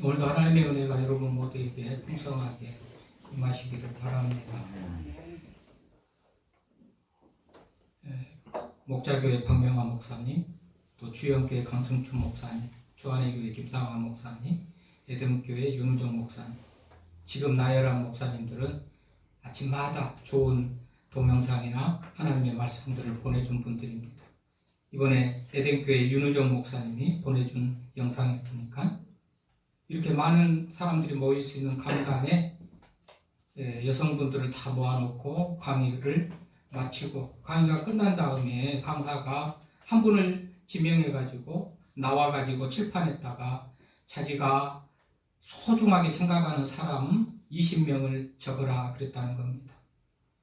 오늘도 하나님의 은혜가 여러분 모두에게 풍성하게 임하시기를 바랍니다. 목자교회 박명환 목사님, 또 주영교회 강승춘 목사님, 주안의교회 김상환 목사님, 에덴교회 윤우정 목사님, 지금 나열한 목사님들은 아침마다 좋은 동영상이나 하나님의 말씀들을 보내준 분들입니다. 이번에 에덴교회 윤우정 목사님이 보내준 영상을 보니까 이렇게 많은 사람들이 모일 수 있는 강단에 여성분들을 다 모아놓고 강의를 마치고 강의가 끝난 다음에 강사가 한 분을 지명해가지고 나와가지고 칠판에다가 자기가 소중하게 생각하는 사람 20명을 적어라 그랬다는 겁니다.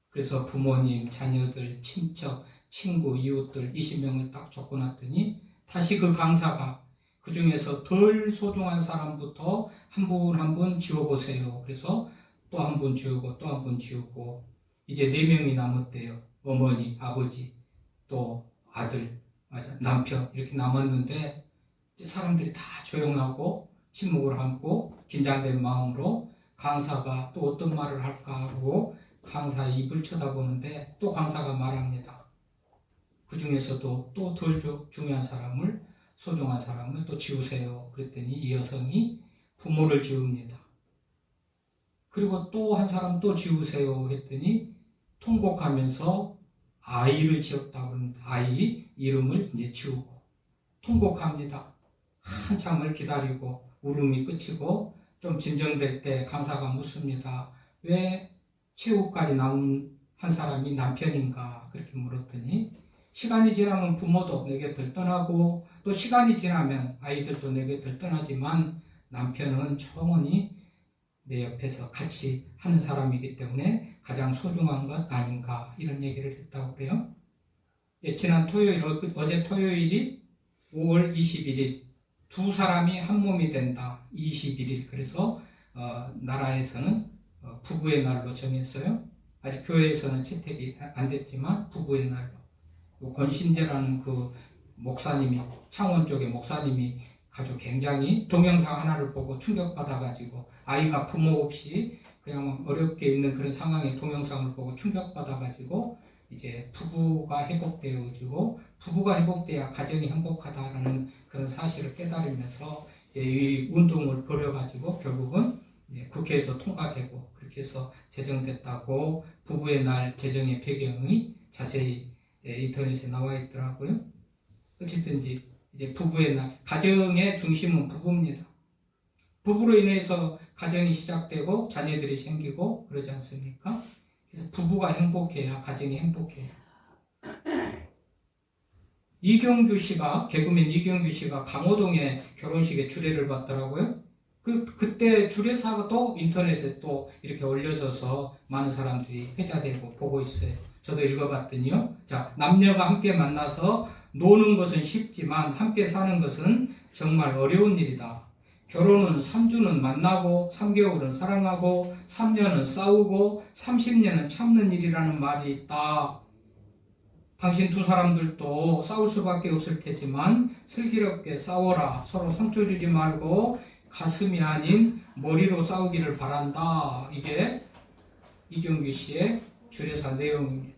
그래서 부모님, 자녀들, 친척, 친구, 이웃들 20명을 딱 적어놨더니 다시 그 강사가 그 중에서 덜 소중한 사람부터 한 분 한 분 지워보세요. 그래서 또 한 분 지우고 또 한 분 지우고 이제 4명이 남았대요. 어머니, 아버지, 또 아들, 남편 이렇게 남았는데 이제 사람들이 다 조용하고 침묵을 하고 긴장된 마음으로 강사가 또 어떤 말을 할까 하고 강사 입을 쳐다보는데 또 강사가 말합니다. 그 중에서도 또 덜 중요한 사람을 소중한 사람을 또 지우세요. 그랬더니 이 여성이 부모를 지웁니다. 그리고 또 한 사람 또 지우세요 했더니 통곡하면서 아이를 지웠다고 합니다. 아이 이름을 이제 지우고 통곡합니다. 한참을 기다리고 울음이 그치고 좀 진정될 때 강사가 묻습니다. 왜 최후까지 남은 한 사람이 남편인가 그렇게 물었더니 시간이 지나면 부모도 내 곁을 떠나고 또 시간이 지나면 아이들도 내 곁을 떠나지만 남편은 영원히 내 옆에서 같이 하는 사람이기 때문에 가장 소중한 것 아닌가 이런 얘기를 했다고 그래요. 지난 토요일, 어제 토요일이 5월 21일 두 사람이 한 몸이 된다 21일 그래서 나라에서는 부부의 날로 정했어요. 아직 교회에서는 채택이 안 됐지만 부부의 날로 권신재라는 그 목사님이 창원 쪽의 목사님이 아주 굉장히 동영상 하나를 보고 충격받아가지고 아이가 부모 없이 그냥 어렵게 있는 그런 상황의 동영상을 보고 충격받아가지고 이제 부부가 회복되어지고 부부가 회복돼야 가정이 행복하다라는 그런 사실을 깨달으면서 이제 이 운동을 벌여가지고 결국은 국회에서 통과되고 그렇게 해서 제정됐다고 부부의 날 제정의 배경이 자세히 인터넷에 나와 있더라고요. 어쨌든지 이제 부부의 날, 가정의 중심은 부부입니다. 부부로 인해서 가정이 시작되고 자녀들이 생기고 그러지 않습니까? 그래서 부부가 행복해야 가정이 행복해요. 이경규 씨가 개그맨 이경규 씨가 강호동의 결혼식에 주례를 받더라고요. 그때 주례사도 인터넷에 또 이렇게 올려져서 많은 사람들이 회자되고 보고 있어요. 저도 읽어봤더니요. 자, 남녀가 함께 만나서 노는 것은 쉽지만 함께 사는 것은 정말 어려운 일이다. 결혼은 3주는 만나고 3개월은 사랑하고 3년은 싸우고 30년은 참는 일이라는 말이 있다. 당신 두 사람들도 싸울 수밖에 없을 테지만 슬기롭게 싸워라. 서로 상처 주지 말고 가슴이 아닌 머리로 싸우기를 바란다. 이게 이경규 씨의 주례사 내용입니다.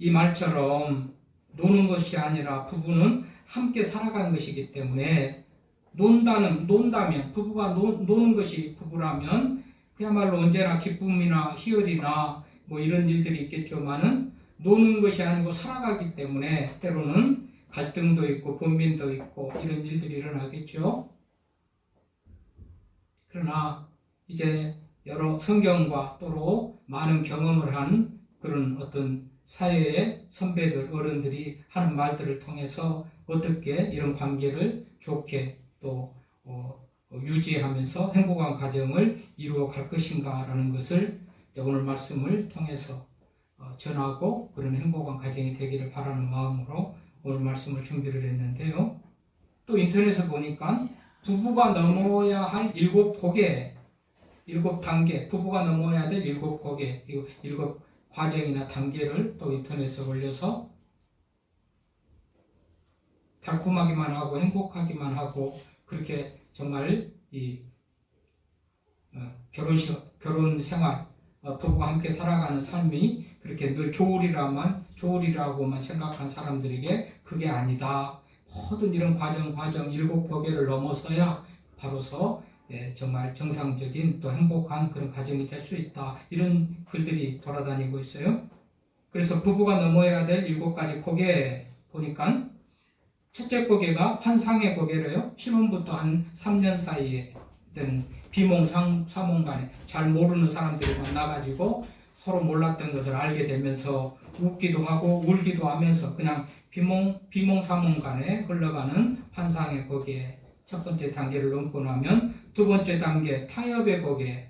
이 말처럼 노는 것이 아니라 부부는 함께 살아가는 것이기 때문에 논다면 부부가 노는 것이 부부라면 그야말로 언제나 기쁨이나 희열이나 뭐 이런 일들이 있겠지만은 노는 것이 아니고 살아가기 때문에 때로는 갈등도 있고 번민도 있고 이런 일들이 일어나겠죠. 그러나 이제 여러 성경과 또로 많은 경험을 한 그런 어떤 사회의 선배들, 어른들이 하는 말들을 통해서 어떻게 이런 관계를 좋게 또 유지하면서 행복한 가정을 이루어 갈 것인가라는 것을 오늘 말씀을 통해서 전하고 그런 행복한 가정이 되기를 바라는 마음으로 오늘 말씀을 준비를 했는데요. 또 인터넷에 보니까 부부가 넘어야 할 7단계, 부부가 넘어야 될 7고개, 7 과정이나 단계를 또 인터넷에 올려서 달콤하기만 하고 행복하기만 하고 그렇게 정말 이 결혼 생활 부부가 함께 살아가는 삶이 그렇게 늘 좋으리라고만 생각한 사람들에게 그게 아니다. 모든 이런 과정 일곱 거계를 넘어서야 바로서 정말 정상적인 또 행복한 그런 가정이 될 수 있다. 이런 글들이 돌아다니고 있어요. 그래서 부부가 넘어야 될 일곱 가지 고개 보니까 첫째 고개가 환상의 고개래요. 신혼부터 한 3년 사이에 되는 비몽사몽 간에 잘 모르는 사람들이 만나가지고 서로 몰랐던 것을 알게 되면서 웃기도 하고 울기도 하면서 그냥 비몽사몽 간에 흘러가는 환상의 고개 첫 번째 단계를 넘고 나면 두 번째 단계 타협의 고개.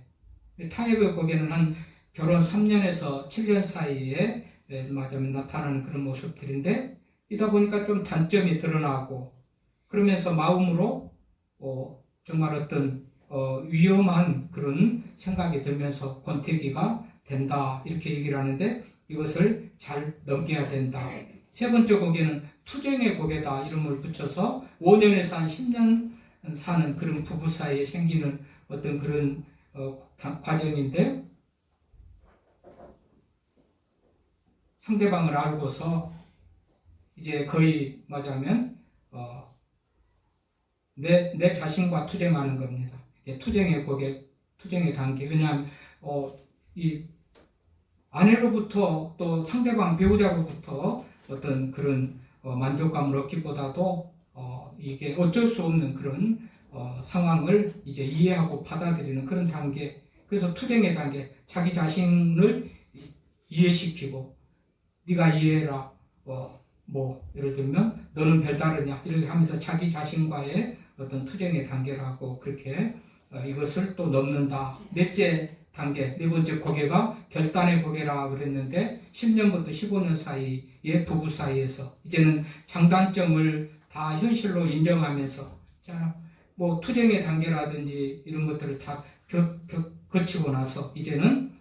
타협의 고개는 한 결혼 3년에서 7년 사이에 말하자면 나타나는 그런 모습들인데 이다 보니까 좀 단점이 드러나고 그러면서 마음으로 정말 어떤 위험한 그런 생각이 들면서 권태기가 된다 이렇게 얘기를 하는데 이것을 잘 넘겨야 된다. 세 번째 고개는 투쟁의 고개다 이름을 붙여서 5년에서 한 10년 사는 그런 부부 사이에 생기는 어떤 그런 과정인데 상대방을 알고서 이제 거의 말하자면 내 자신과 투쟁하는 겁니다. 투쟁의 고개, 투쟁의 단계. 왜냐하면 이 아내로부터 또 상대방 배우자로부터 어떤 그런 만족감을 얻기보다도 이게 어쩔 수 없는 그런 상황을 이제 이해하고 받아들이는 그런 단계. 그래서 투쟁의 단계, 자기 자신을 이해시키고 네가 이해해라. 예를 들면 너는 별다르냐 이렇게 하면서 자기 자신과의 어떤 투쟁의 단계라고 그렇게 이것을 또 넘는다. 넷째 단계, 네 번째 고개가 결단의 고개라 그랬는데 10년부터 15년 사이의 부부 사이에서 이제는 장단점을 다 현실로 인정하면서 투쟁의 단계라든지 이런 것들을 다 거치고 나서 이제는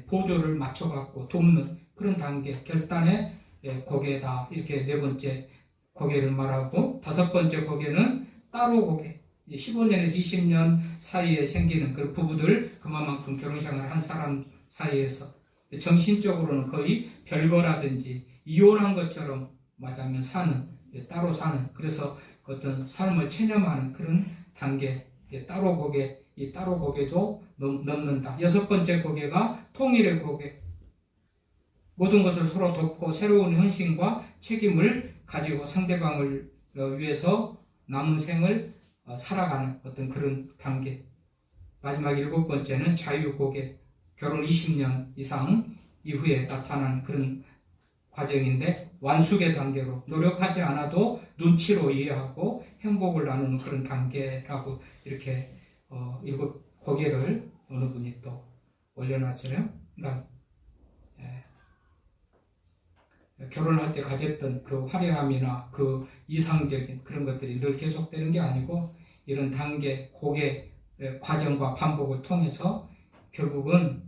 보조를 맞춰갖고 돕는 그런 단계, 결단의 고개다. 이렇게 네 번째 고개를 말하고 다섯 번째 고개는 따로 고개. 15년에서 20년 사이에 생기는 그 부부들 그만큼 결혼생활을 한 사람 사이에서 정신적으로는 거의 별거라든지 이혼한 것처럼 말하자면 따로 사는 그래서 어떤 삶을 체념하는 그런 단계 따로 고개 이 따로 고개도 넘는다. 여섯 번째 고개가 통일의 고개. 모든 것을 서로 돕고 새로운 헌신과 책임을 가지고 상대방을 위해서 남은 생을 살아가는 어떤 그런 단계. 마지막 일곱 번째는 자유고개. 결혼 20년 이상 이후에 나타나는 그런 과정인데 완숙의 단계로 노력하지 않아도 눈치로 이해하고 행복을 나누는 그런 단계라고 이렇게 일곱 고개를 어느 분이 또 올려놨어요. 그러니까 결혼할 때 가졌던 그 화려함이나 그 이상적인 그런 것들이 늘 계속되는 게 아니고 이런 단계, 고개, 과정과 반복을 통해서 결국은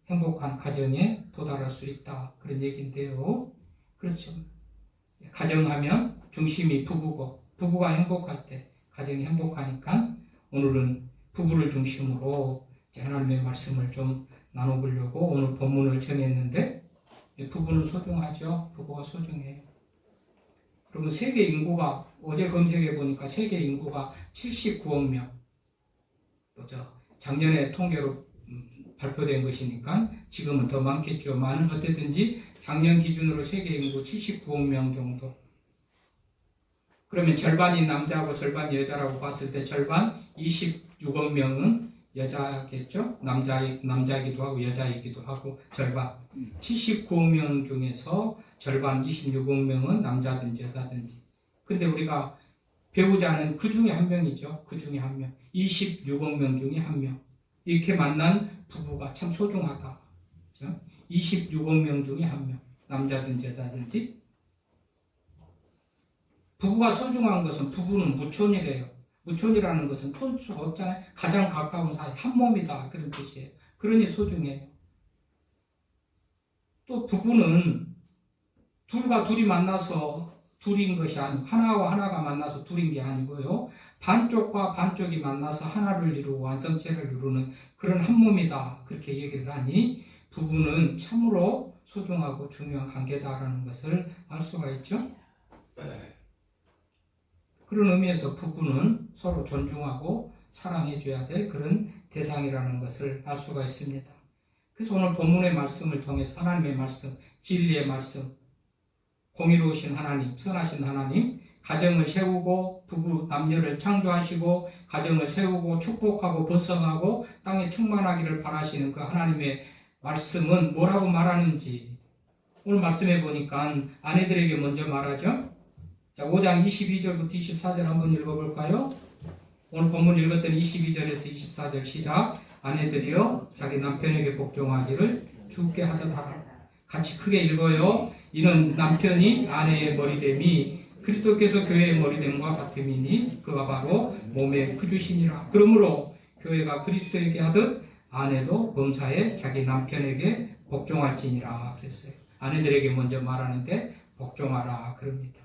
행복한 가정에 도달할 수 있다. 그런 얘기인데요. 그렇죠. 가정하면 중심이 부부고 부부가 행복할 때 가정이 행복하니까 오늘은 부부를 중심으로 하나님의 말씀을 좀 나눠보려고 오늘 본문을 정했는데 부부는 소중하죠. 부부가 소중해요. 그러면 세계 인구가 어제 검색해 보니까 세계 인구가 79억 명. 작년에 통계로 발표된 것이니까 지금은 더 많겠지만 어쨌든지 작년 기준으로 세계 인구 79억 명 정도. 그러면 절반이 남자하고 절반이 여자라고 봤을 때 절반 26억 명은 여자겠죠? 남자이기도 하고 여자이기도 하고 절반 79억 명 중에서 절반 26억 명은 남자든지 여자든지. 근데 우리가 배우자는 그 중에 한 명이죠. 그 중에 한 명. 26억 명 중에 한 명. 이렇게 만난 부부가 참 소중하다. 그렇죠? 26억 명 중에 한 명. 남자든지 여자든지. 부부가 소중한 것은 부부는 무촌이래요. 무촌이라는 것은 촌수가 없잖아요. 가장 가까운 사이, 한 몸이다. 그런 뜻이에요. 그러니 소중해요. 또 부부는 둘과 둘이 만나서 둘인 것이 아니고 하나와 하나가 만나서 둘인 게 아니고요. 반쪽과 반쪽이 만나서 하나를 이루고 완성체를 이루는 그런 한 몸이다. 그렇게 얘기를 하니 부부는 참으로 소중하고 중요한 관계다라는 것을 알 수가 있죠. 그런 의미에서 부부는 서로 존중하고 사랑해줘야 될 그런 대상이라는 것을 알 수가 있습니다. 그래서 오늘 본문의 말씀을 통해서 하나님의 말씀, 진리의 말씀, 공의로우신 하나님, 선하신 하나님, 가정을 세우고 부부 남녀를 창조하시고 가정을 세우고 축복하고 번성하고 땅에 충만하기를 바라시는 그 하나님의 말씀은 뭐라고 말하는지 오늘 말씀해 보니까 아내들에게 먼저 말하죠. 자, 5장 22절부터 24절 한번 읽어볼까요? 오늘 본문 읽었던 22절에서 24절 시작. 아내들이여 자기 남편에게 복종하기를 주께 하듯 하라. 같이 크게 읽어요. 이는 남편이 아내의 머리됨이 그리스도께서 교회의 머리됨과 같음이니 그가 바로 몸의 구주시니라. 그러므로 교회가 그리스도에게 하듯 아내도 범사에 자기 남편에게 복종할지니라 그랬어요. 아내들에게 먼저 말하는데 복종하라 그럽니다.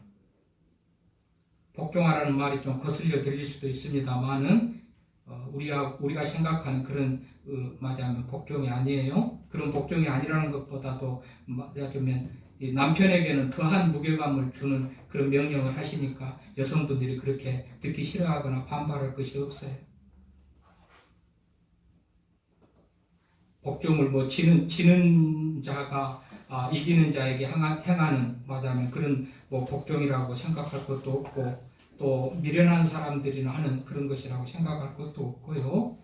복종하라는 말이 좀 거슬려 들릴 수도 있습니다만은 우리가 생각하는 그런 맞아면 복종이 아니에요. 그런 복종이 아니라는 것보다도 맞아면 남편에게는 더한 무게감을 주는 그런 명령을 하시니까 여성분들이 그렇게 듣기 싫어하거나 반발할 것이 없어요. 복종을 지는 자가 이기는 자에게 행하는 맞아면 그런 복종이라고 생각할 것도 없고 또 미련한 사람들이나 하는 그런 것이라고 생각할 것도 없고요.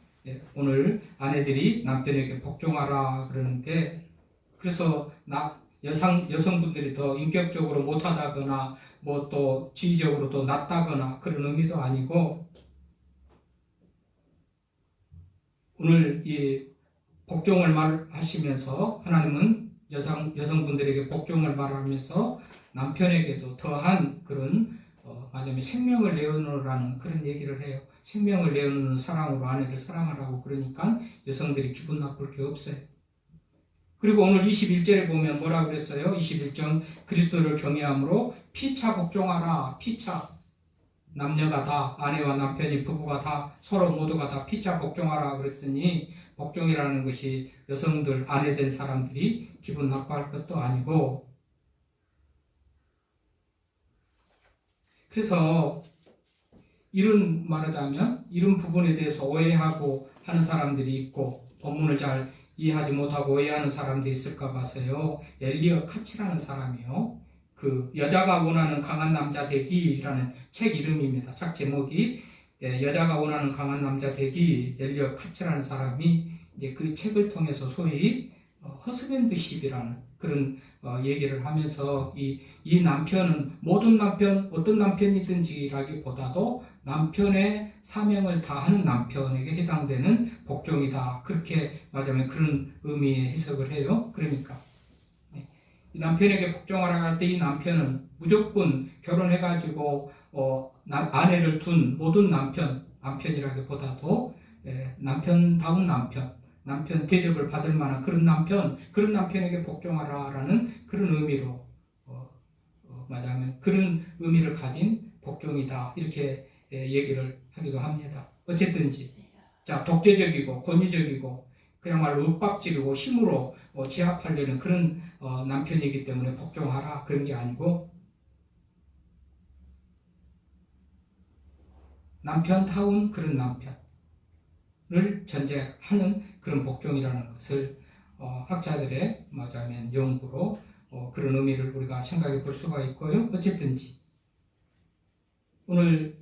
오늘 아내들이 남편에게 복종하라 그러는데 그래서 여성분들이 더 인격적으로 못하다거나 또 지위적으로 더 낮다거나 그런 의미도 아니고 오늘 이 복종을 말하시면서 하나님은 여성분들에게 복종을 말하면서 남편에게도 더한 그런 맞으면 생명을 내어놓으라는 그런 얘기를 해요. 생명을 내어놓는 사랑으로 아내를 사랑하라고 그러니까 여성들이 기분 나쁠 게 없어요. 그리고 오늘 21절에 보면 뭐라고 그랬어요? 21절 그리스도를 경외함으로 피차 복종하라. 피차 남녀가 다 아내와 남편이 부부가 다 서로 모두가 다 피차 복종하라 그랬으니 복종이라는 것이 여성들 아내 된 사람들이 기분 나빠할 것도 아니고 그래서 이런 말하자면 이런 부분에 대해서 오해하고 하는 사람들이 있고 본문을 잘 이해하지 못하고 오해하는 사람들이 있을까 봐서요. 엘리엇 카치라는 사람이요. 그 여자가 원하는 강한 남자 되기라는 책 이름입니다. 책 제목이 여자가 원하는 강한 남자 되기 엘리엇 카치라는 사람이 이제 그 책을 통해서 소위 허스밴드십이라는 그런 얘기를 하면서 이 남편은 모든 남편 어떤 남편이든지라기보다도 남편의 사명을 다하는 남편에게 해당되는 복종이다. 그렇게 말하자면 그런 의미의 해석을 해요. 그러니까 이 남편에게 복종하라고 할 때 이 남편은 무조건 결혼해가지고 아내를 둔 모든 남편이라기보다도 남편다운 남편 대접을 받을 만한 그런 남편에게 복종하라라는 그런 의미로 말하자면 그런 의미를 가진 복종이다 이렇게 얘기를 하기도 합니다. 어쨌든지 자 독재적이고 권위적이고 그야말로 윽박지르고 힘으로 제압하려는 그런 남편이기 때문에 복종하라 그런 게 아니고 남편다운 그런 남편을 전제하는 그런 복종이라는 것을 학자들의 말하자면 연구로 그런 의미를 우리가 생각해 볼 수가 있고요. 어쨌든지 오늘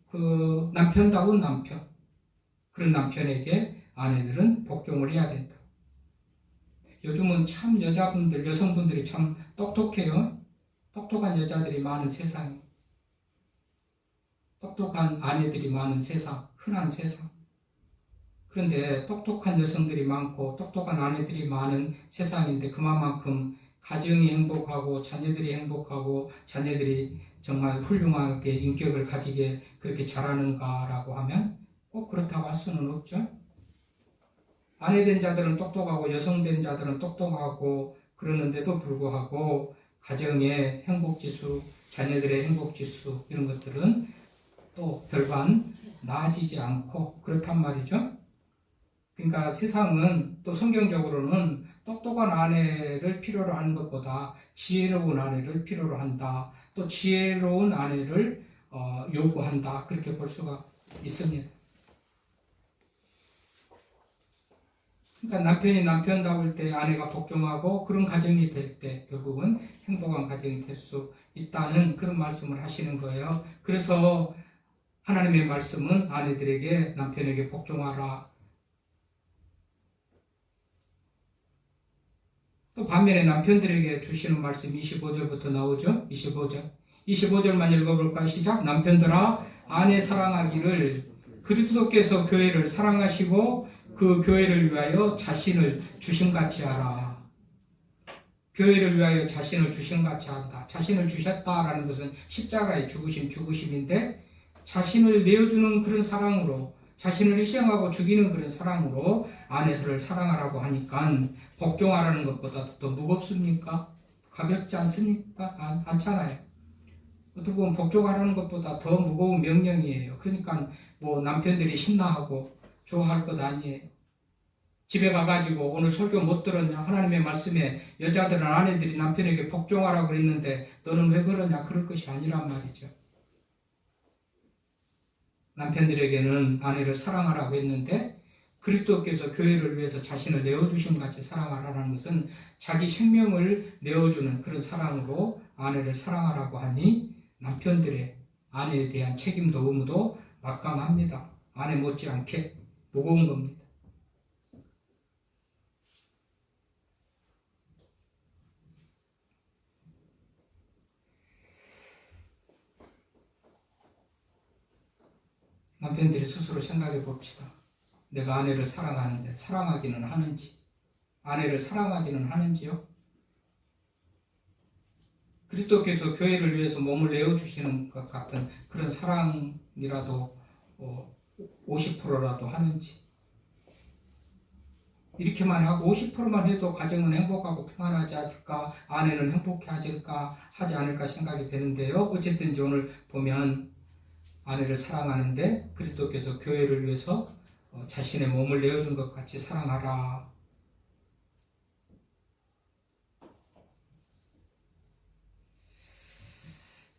그 남편다운 그런 남편에게 아내들은 복종을 해야 된다. 요즘은 참 여성분들이 참 똑똑해요. 똑똑한 여자들이 많은 세상이 똑똑한 아내들이 많은 세상, 흔한 세상. 그런데 똑똑한 여성들이 많고 똑똑한 아내들이 많은 세상인데 그만큼 가정이 행복하고 자녀들이 행복하고 자녀들이 정말 훌륭하게 인격을 가지게 그렇게 자라는가라고 하면 꼭 그렇다고 할 수는 없죠. 아내 된 자들은 똑똑하고 여성 된 자들은 똑똑하고 그러는데도 불구하고 가정의 행복지수, 자녀들의 행복지수 이런 것들은 또 별반 나아지지 않고 그렇단 말이죠. 그러니까 세상은 또 성경적으로는 똑똑한 아내를 필요로 하는 것보다 지혜로운 아내를 필요로 한다. 또 지혜로운 아내를 요구한다. 그렇게 볼 수가 있습니다. 그러니까 남편이 남편다울 때 아내가 복종하고 그런 가정이 될 때 결국은 행복한 가정이 될 수 있다는 그런 말씀을 하시는 거예요. 그래서 하나님의 말씀은 아내들에게 남편에게 복종하라. 또 반면에 남편들에게 주시는 말씀 25절부터 나오죠. 25절만 읽어볼까요? 시작. 남편들아 아내 사랑하기를 그리스도께서 교회를 사랑하시고 그 교회를 위하여 자신을 주심같이 하라. 교회를 위하여 자신을 주심같이 한다. 자신을 주셨다라는 것은 십자가의 죽으심인데 자신을 내어주는 그런 사랑으로 자신을 희생하고 죽이는 그런 사랑으로 아내를 사랑하라고 하니까 복종하라는 것보다 더 무겁습니까? 가볍지 않습니까? 않잖아요. 어떻게 보면 복종하라는 것보다 더 무거운 명령이에요. 그러니까 뭐 남편들이 신나하고 좋아할 것 아니에요. 집에 가가지고 오늘 설교 못 들었냐? 하나님의 말씀에 여자들은 아내들이 남편에게 복종하라고 그랬는데 너는 왜 그러냐? 그럴 것이 아니란 말이죠. 남편들에게는 아내를 사랑하라고 했는데 그리스도께서 교회를 위해서 자신을 내어주심 같이 사랑하라는 것은 자기 생명을 내어주는 그런 사랑으로 아내를 사랑하라고 하니 남편들의 아내에 대한 책임도 의무도 막강합니다. 아내 못지않게 무거운 겁니다. 남편들이 스스로 생각해 봅시다. 내가 아내를 사랑하는데 사랑하기는 하는지, 아내를 사랑하기는 하는지요? 그리스도께서 교회를 위해서 몸을 내어주시는 것 같은 그런 사랑이라도 50%라도 하는지, 이렇게만 하고 50%만 해도 가정은 행복하고 평안하지 않을까, 아내는 행복해 하지 않을까 생각이 되는데요. 어쨌든지 오늘 보면 아내를 사랑하는데 그리스도께서 교회를 위해서 자신의 몸을 내어준 것 같이 사랑하라.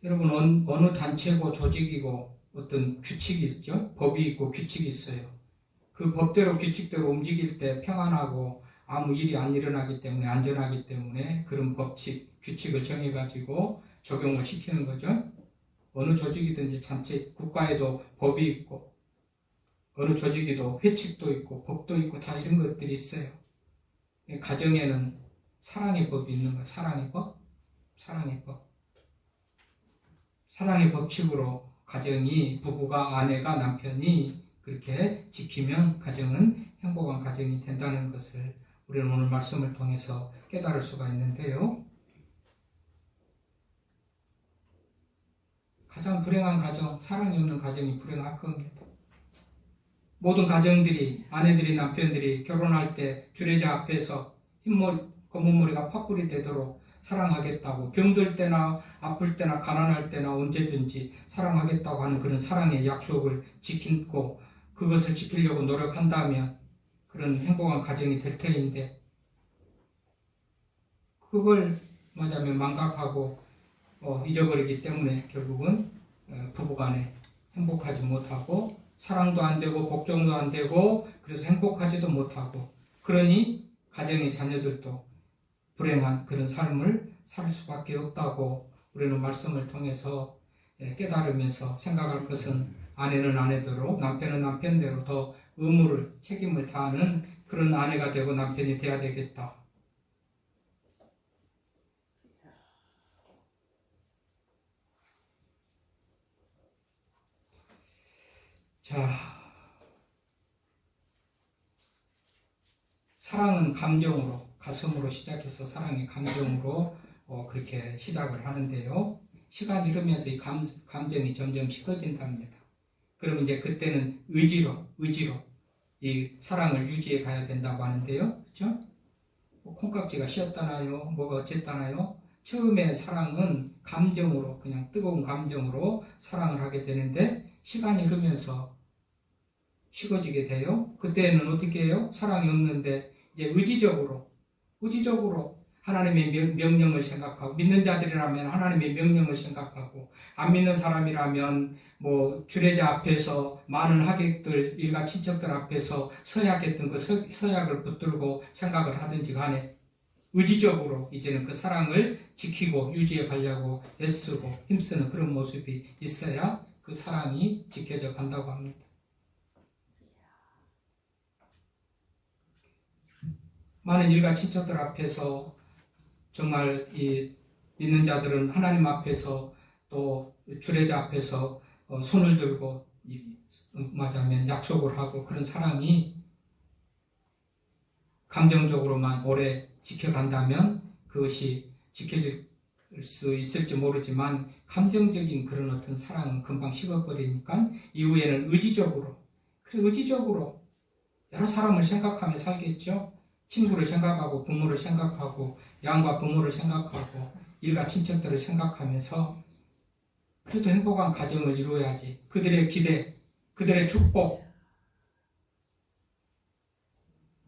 여러분, 어느 단체고 조직이고 어떤 규칙이 있죠? 법이 있고 규칙이 있어요. 그 법대로 규칙대로 움직일 때 평안하고 아무 일이 안 일어나기 때문에, 안전하기 때문에 그런 법칙, 규칙을 정해가지고 적용을 시키는 거죠. 어느 조직이든지 단체, 국가에도 법이 있고 어느 조직에도 회칙도 있고 법도 있고 다 이런 것들이 있어요. 가정에는 사랑의 법이 있는 거예요. 사랑의 법. 사랑의 법칙으로 가정이, 부부가, 아내가, 남편이 그렇게 지키면 가정은 행복한 가정이 된다는 것을 우리는 오늘 말씀을 통해서 깨달을 수가 있는데요. 가장 불행한 가정, 사랑이 없는 가정이 불행할 겁니다. 모든 가정들이, 아내들이, 남편들이 결혼할 때 주례자 앞에서 흰머리, 검은 머리가 팥불이 되도록 사랑하겠다고, 병들 때나 아플 때나 가난할 때나 언제든지 사랑하겠다고 하는 그런 사랑의 약속을 지키고 그것을 지키려고 노력한다면 그런 행복한 가정이 될 터인데, 그걸 말하자면 망각하고 잊어버리기 때문에 결국은 부부간에 행복하지 못하고 사랑도 안 되고 복종도 안 되고 그래서 행복하지도 못하고, 그러니 가정의 자녀들도 불행한 그런 삶을 살 수밖에 없다고 우리는 말씀을 통해서 깨달으면서 생각할 것은, 아내는 아내대로 남편은 남편대로 더 의무를, 책임을 다하는 그런 아내가 되고 남편이 돼야 되겠다. 자, 사랑은 감정으로, 가슴으로 시작해서 사랑의 감정으로 그렇게 시작을 하는데요. 시간이 흐르면서 이 감정이 점점 식어진답니다. 그러면 이제 그때는 의지로 이 사랑을 유지해 가야 된다고 하는데요. 그렇죠? 콩깍지가 씌었다나요? 뭐가 어쨌다나요? 처음에 사랑은 감정으로, 그냥 뜨거운 감정으로 사랑을 하게 되는데 시간이 흐르면서 식어지게 돼요. 그때는 어떻게 해요? 사랑이 없는데 이제 의지적으로 하나님의 명령을 생각하고, 믿는 자들이라면 하나님의 명령을 생각하고, 안 믿는 사람이라면 뭐 주례자 앞에서 많은 하객들, 일가 친척들 앞에서 서약했던 그 서약을 붙들고 생각을 하든지 간에 의지적으로 이제는 그 사랑을 지키고 유지해 가려고 애쓰고 힘쓰는 그런 모습이 있어야 그 사랑이 지켜져 간다고 합니다. 많은 일가 친척들 앞에서 정말 이 믿는 자들은 하나님 앞에서 또 주례자 앞에서 손을 들고 말하자면 약속을 하고 그런 사랑이 감정적으로만 오래 지켜간다면 그것이 지켜질 수 있을지 모르지만 감정적인 그런 어떤 사랑은 금방 식어버리니까 이후에는 의지적으로 여러 사람을 생각하며 살겠죠. 친구를 생각하고 부모를 생각하고 양과 부모를 생각하고 일가 친척들을 생각하면서 그래도 행복한 가정을 이루어야지. 그들의 기대, 그들의 축복.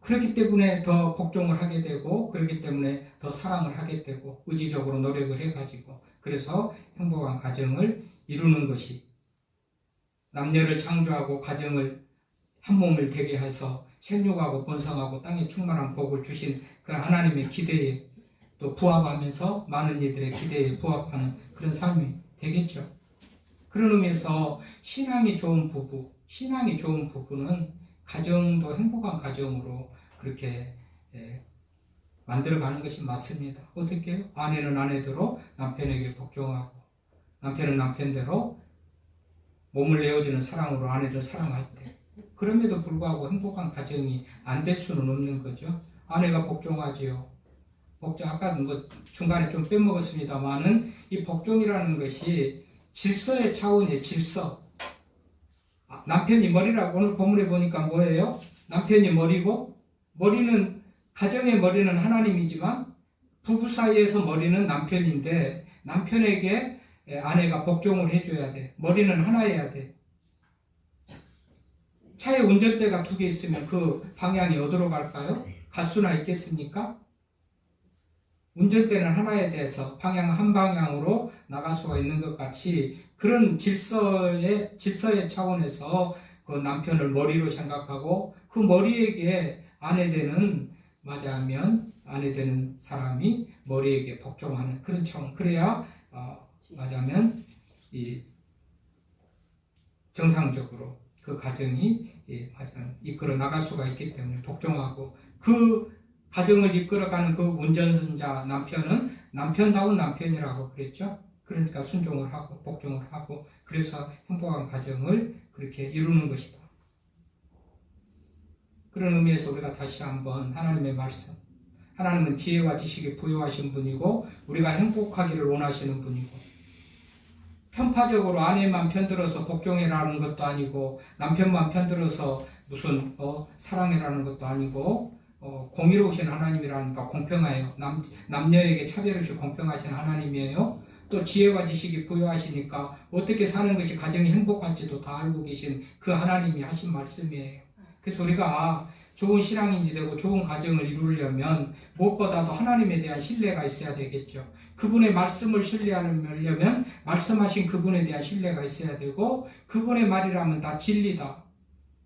그렇기 때문에 더 복종을 하게 되고 그렇기 때문에 더 사랑을 하게 되고 의지적으로 노력을 해가지고 그래서 행복한 가정을 이루는 것이 남녀를 창조하고 가정을 한 몸을 되게 해서 생육하고 번성하고 땅에 충만한 복을 주신 그 하나님의 기대에 또 부합하면서 많은 이들의 기대에 부합하는 그런 삶이 되겠죠. 그런 의미에서 신앙이 좋은 부부는 가정도 행복한 가정으로 그렇게 만들어가는 것이 맞습니다. 어떻게 해요? 아내는 아내대로 남편에게 복종하고 남편은 남편대로 몸을 내어주는 사랑으로 아내를 사랑할 때 그럼에도 불구하고 행복한 가정이 안 될 수는 없는 거죠. 아내가 복종하지요. 아까 뭐 중간에 좀 빼먹었습니다만은 이 복종이라는 것이 질서의 차원이에요. 질서. 남편이 머리라고 오늘 본문에 보니까 뭐예요? 남편이 머리고 가정의 머리는 하나님이지만 부부 사이에서 머리는 남편인데 남편에게 아내가 복종을 해줘야 돼. 머리는 하나여야 돼. 차에 운전대가 2개 있으면 그 방향이 어디로 갈까요? 갈 수나 있겠습니까? 운전대는 하나에 대해서 방향 한 방향으로 나갈 수가 있는 것 같이 그런 질서의 차원에서 그 남편을 머리로 생각하고 그 머리에게 아내 되는 사람이 머리에게 복종하는 그런 차원. 그래야 말하자면 이 정상적으로 그 가정이 이끌어 나갈 수가 있기 때문에 복종하고 그 가정을 이끌어가는 그 운전자 남편은 남편다운 남편이라고 그랬죠. 그러니까 순종을 하고 복종을 하고 그래서 행복한 가정을 그렇게 이루는 것이다. 그런 의미에서 우리가 다시 한번 하나님의 말씀, 하나님은 지혜와 지식에 부여하신 분이고 우리가 행복하기를 원하시는 분이고 편파적으로 아내만 편들어서 복종해라는 것도 아니고 남편만 편들어서 무슨 사랑해라는 것도 아니고 공의로우신 하나님이라니까 공평해요. 남녀에게 차별 없이 공평하신 하나님이에요. 또 지혜와 지식이 부여하시니까 어떻게 사는 것이 가정이 행복할지도 다 알고 계신 그 하나님이 하신 말씀이에요. 그래서 우리가 좋은 신앙인지 되고 좋은 가정을 이루려면 무엇보다도 하나님에 대한 신뢰가 있어야 되겠죠. 그분의 말씀을 신뢰하려면 말씀하신 그분에 대한 신뢰가 있어야 되고 그분의 말이라면 다 진리다.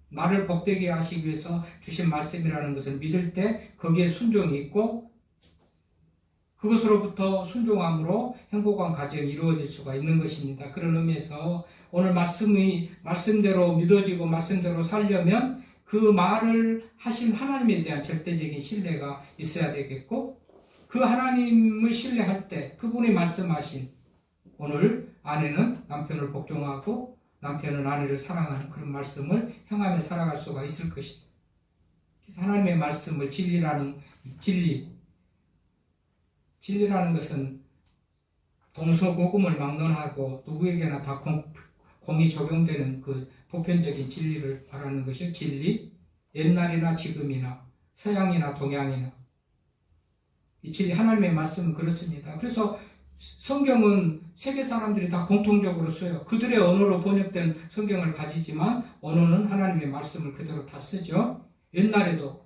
나를 복되게 하시기 위해서 주신 말씀이라는 것을 믿을 때 거기에 순종이 있고 그것으로부터 순종함으로 행복한 가정이 이루어질 수가 있는 것입니다. 그런 의미에서 오늘 말씀대로 믿어지고 말씀대로 살려면 그 말을 하신 하나님에 대한 절대적인 신뢰가 있어야 되겠고 그 하나님을 신뢰할 때 그분이 말씀하신 오늘 아내는 남편을 복종하고 남편은 아내를 사랑하는 그런 말씀을 행하며 살아갈 수가 있을 것입니다. 그래서 하나님의 말씀을 진리라는 것은 동서고금을 막론하고 누구에게나 다 공이 적용되는 그 보편적인 진리를 말하는 것이 진리. 옛날이나 지금이나 서양이나 동양이나 이 진리 하나님의 말씀은 그렇습니다. 그래서 성경은 세계 사람들이 다 공통적으로 써요. 그들의 언어로 번역된 성경을 가지지만 언어는 하나님의 말씀을 그대로 다 쓰죠. 옛날에도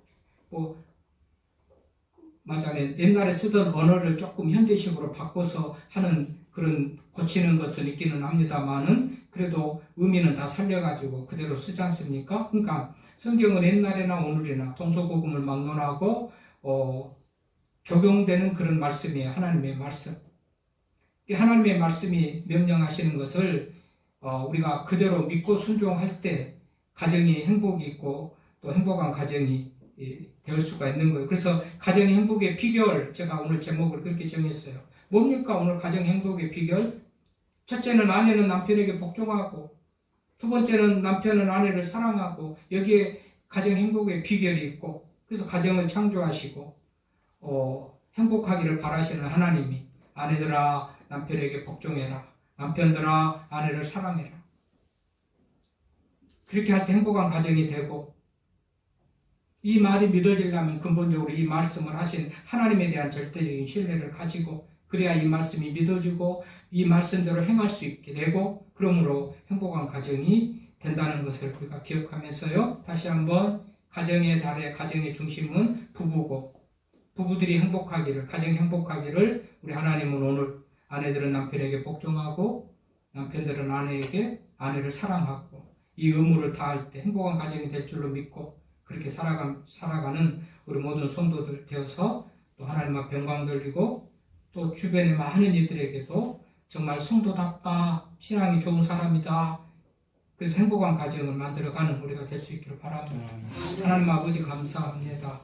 맞아요. 옛날에 쓰던 언어를 조금 현대식으로 바꿔서 하는 그런 고치는 것은 있기는 합니다만은 그래도 의미는 다 살려가지고 그대로 쓰지 않습니까? 그러니까 성경은 옛날이나 오늘이나 동서고금을 막론하고 적용되는 그런 말씀이에요. 하나님의 말씀. 이 하나님의 말씀이 명령하시는 것을 우리가 그대로 믿고 순종할 때 가정이 행복이 있고 또 행복한 가정이 될 수가 있는 거예요. 그래서 가정 행복의 비결, 제가 오늘 제목을 그렇게 정했어요. 뭡니까? 오늘 가정 행복의 비결? 첫째는 아내는 남편에게 복종하고, 두 번째는 남편은 아내를 사랑하고, 여기에 가정 행복의 비결이 있고, 그래서 가정을 창조하시고 행복하기를 바라시는 하나님이 아내들아 남편에게 복종해라, 남편들아 아내를 사랑해라. 그렇게 할 때 행복한 가정이 되고, 이 말이 믿어지려면 근본적으로 이 말씀을 하신 하나님에 대한 절대적인 신뢰를 가지고, 그래야 이 말씀이 믿어지고 이 말씀대로 행할 수 있게 되고, 그러므로 행복한 가정이 된다는 것을 우리가 기억하면서요, 다시 한번 가정의 달에 가정의 중심은 부부고, 부부들이 행복하기를, 가정이 행복하기를 우리 하나님은 오늘 아내들은 남편에게 복종하고 남편들은 아내를 사랑하고 이 의무를 다할 때 행복한 가정이 될 줄로 믿고 그렇게 살아가는 우리 모든 성도들 되어서 또 하나님 앞에 영광 돌리고 또 주변의 많은 이들에게도 정말 성도답다, 신앙이 좋은 사람이다, 그래서 행복한 가정을 만들어가는 우리가 될 수 있기를 바랍니다. 하나님 아버지 감사합니다.